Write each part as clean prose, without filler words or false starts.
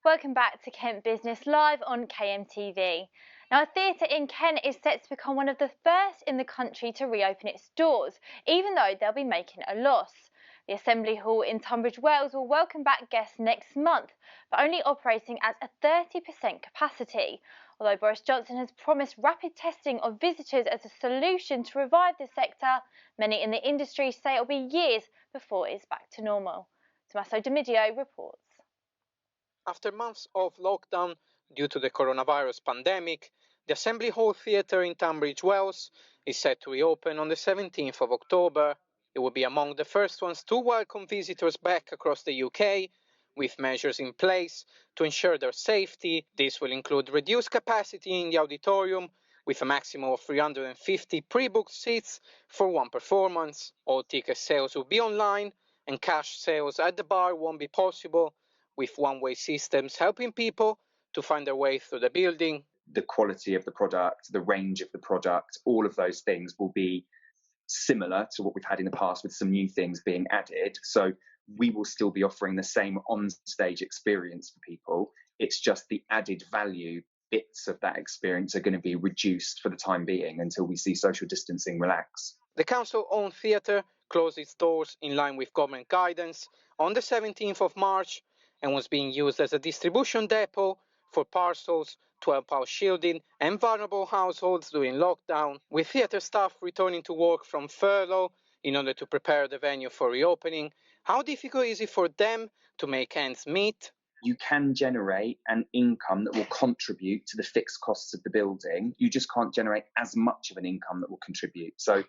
Welcome back to Kent Business Live on KMTV. Now, a theatre in Kent is set to become one of the first in the country to reopen its doors, even though they'll be making a loss. The Assembly Hall in Tunbridge Wells will welcome back guests next month, but only operating at a 30% capacity. Although Boris Johnson has promised rapid testing of visitors as a solution to revive the sector, many in the industry say it'll be years before it's back to normal. Tommaso Demidio reports. After months of lockdown due to the coronavirus pandemic, the Assembly Hall Theatre in Tunbridge Wells is set to reopen on the 17th of October. It will be among the first ones to welcome visitors back across the UK, with measures in place to ensure their safety. This will include reduced capacity in the auditorium, with a maximum of 350 pre-booked seats for one performance. All ticket sales will be online, and cash sales at the bar won't be possible, with one-way systems helping people to find their way through the building. The quality of the product, the range of the product, all of those things will be similar to what we've had in the past, with some new things being added. So we will still be offering the same on-stage experience for people. It's just the added value bits of that experience are going to be reduced for the time being until we see social distancing relax. The council-owned theatre closed its doors in line with government guidance on the 17th of March and was being used as a distribution depot for parcels to help out shielding and vulnerable households during lockdown, with theatre staff returning to work from furlough in order to prepare the venue for reopening. How difficult is it for them to make ends meet? You can generate an income that will contribute to the fixed costs of the building. You just can't generate as much of an income that will contribute. So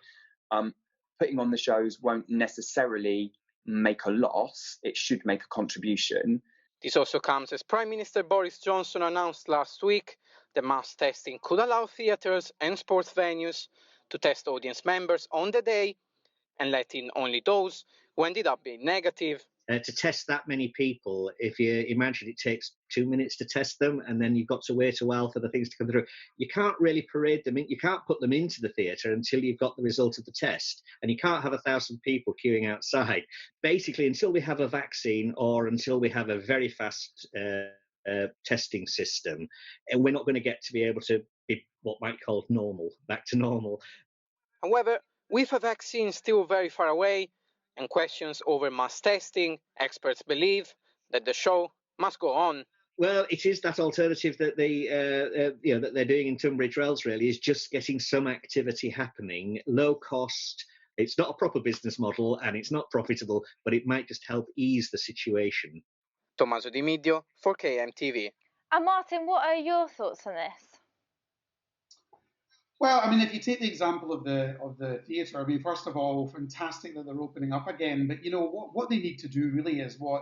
putting on the shows won't necessarily make a loss. It should make a contribution. This also comes as Prime Minister Boris Johnson announced last week that mass testing could allow theatres and sports venues to test audience members on the day and let in only those who ended up being negative. To test that many people, if you imagine it takes 2 minutes to test them and then you've got to wait a while for the things to come through, you can't really parade them in, you can't put them into the theatre until you've got the result of the test, and you can't have 1,000 people queuing outside. Basically, until we have a vaccine or until we have a very fast testing system, and we're not going to get to be able to be what might be called normal, back to normal. However, with a vaccine still very far away and questions over mass testing, experts believe that the show must go on. Well, it is that alternative that that they're doing in Tunbridge Wells. Really, is just getting some activity happening, low cost. It's not a proper business model and it's not profitable, but it might just help ease the situation. Tommaso Demidio for KMTV. And Martin, what are your thoughts on this? Well, I mean, if you take the example of the theatre, I mean, first of all, fantastic that they're opening up again. But, you know, what they need to do really is what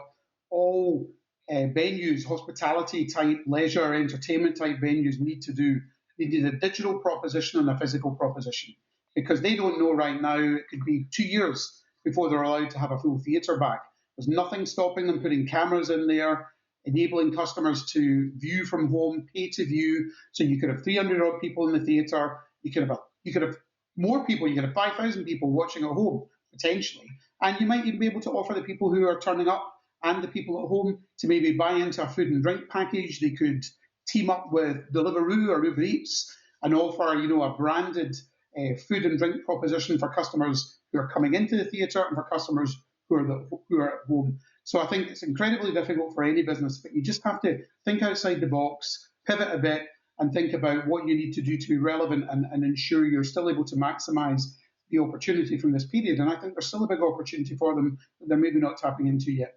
all venues, hospitality type, leisure, entertainment type venues need to do. They need a digital proposition and a physical proposition, because they don't know right now. It could be 2 years before they're allowed to have a full theatre back. There's nothing stopping them putting cameras in there, enabling customers to view from home, pay to view. So you could have 300 odd people in the theatre. You could have more people. You could have 5,000 people watching at home potentially, and you might even be able to offer the people who are turning up and the people at home to maybe buy into a food and drink package. They could team up with Deliveroo or Uber Eats and offer, you know, a branded food and drink proposition for customers who are coming into the theatre and for customers who are at home. So I think it's incredibly difficult for any business, but you just have to think outside the box, pivot a bit, and think about what you need to do to be relevant and ensure you're still able to maximise the opportunity from this period. And I think there's still a big opportunity for them that they're maybe not tapping into yet.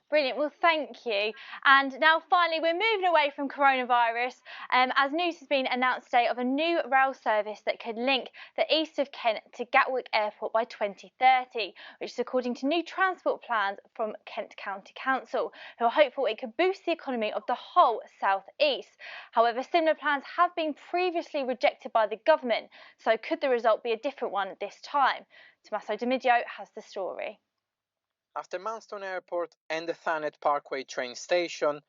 Brilliant. Well, thank you. And now, finally, we're moving away from coronavirus as news has been announced today of a new rail service that could link the east of Kent to Gatwick Airport by 2030, which is according to new transport plans from Kent County Council, who are hopeful it could boost the economy of the whole south east. However, similar plans have been previously rejected by the government, so could the result be a different one this time? Tommaso Demidio has the story. After Manston Airport and the Thanet Parkway train station,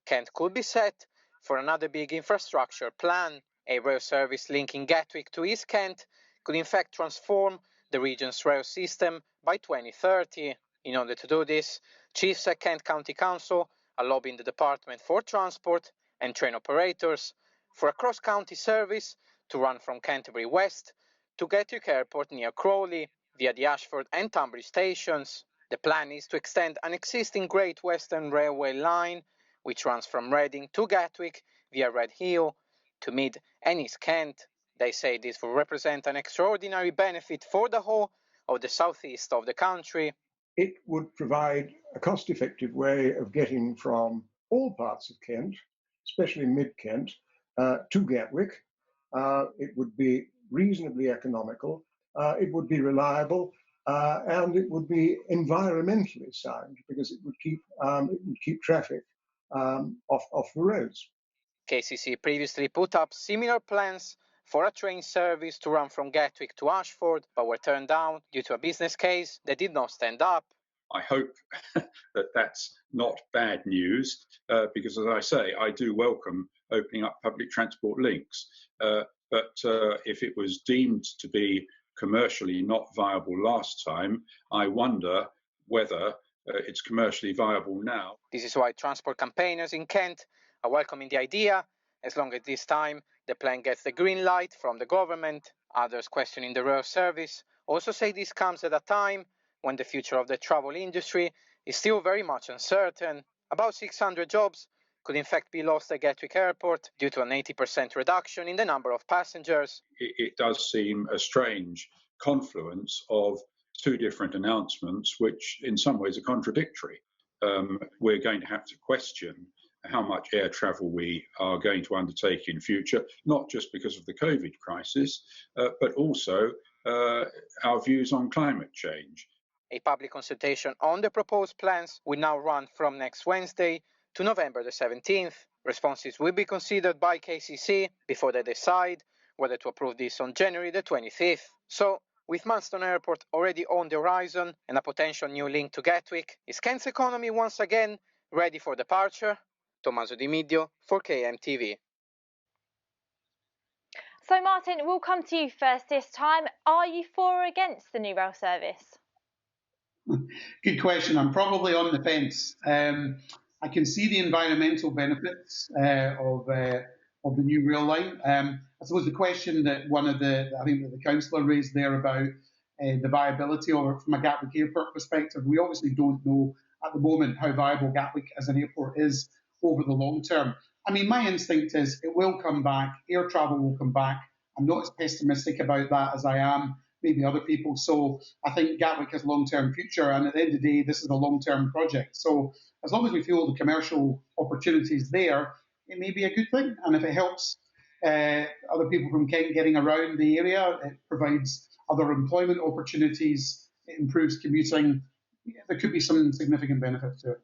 Kent could be set for another big infrastructure plan. A rail service linking Gatwick to East Kent could in fact transform the region's rail system by 2030. In order to do this, chiefs at Kent County Council are lobbying the Department for Transport and train operators for a cross-county service to run from Canterbury West to Gatwick Airport near Crawley via the Ashford and Tunbridge stations. The plan is to extend an existing Great Western Railway line which runs from Reading to Gatwick via Red Hill to Mid and East Kent. They say this will represent an extraordinary benefit for the whole of the southeast of the country. It would provide a cost-effective way of getting from all parts of Kent, especially mid-Kent, to Gatwick. It would be reasonably economical, it would be reliable, and it would be environmentally sound because it would keep traffic off the roads. KCC previously put up similar plans for a train service to run from Gatwick to Ashford, but were turned down due to a business case that did not stand up. I hope that that's not bad news, because, as I say, I do welcome opening up public transport links. But if it was deemed to be commercially not viable last time, I wonder whether it's commercially viable now. This is why transport campaigners in Kent are welcoming the idea, as long as this time the plan gets the green light from the government. Others questioning the rail service also say this comes at a time when the future of the travel industry is still very much uncertain. About 600 jobs could in fact be lost at Gatwick Airport due to an 80% reduction in the number of passengers. It does seem a strange confluence of two different announcements, which in some ways are contradictory. We're going to have to question how much air travel we are going to undertake in future, not just because of the COVID crisis, but also our views on climate change. A public consultation on the proposed plans will now run from next Wednesday to November the 17th. Responses will be considered by KCC before they decide whether to approve this on January the 25th. So, with Manston Airport already on the horizon and a potential new link to Gatwick, is Kent's economy once again ready for departure? Tommaso Di Midio for KMTV. So Martin, we'll come to you first this time. Are you for or against the new rail service? Good question. I'm probably on the fence. I can see the environmental benefits of the new rail line. I suppose the question that I think that the councillor raised there about the viability of it from a Gatwick Airport perspective, we obviously don't know at the moment how viable Gatwick as an airport is over the long term. I mean, my instinct is it will come back. Air travel will come back. I'm not as pessimistic about that as I am maybe other people. So I think Gatwick has a long-term future, and at the end of the day, this is a long-term project. So as long as we feel the commercial opportunities there, it may be a good thing. And if it helps other people from Kent getting around the area, it provides other employment opportunities, it improves commuting, there could be some significant benefits to it.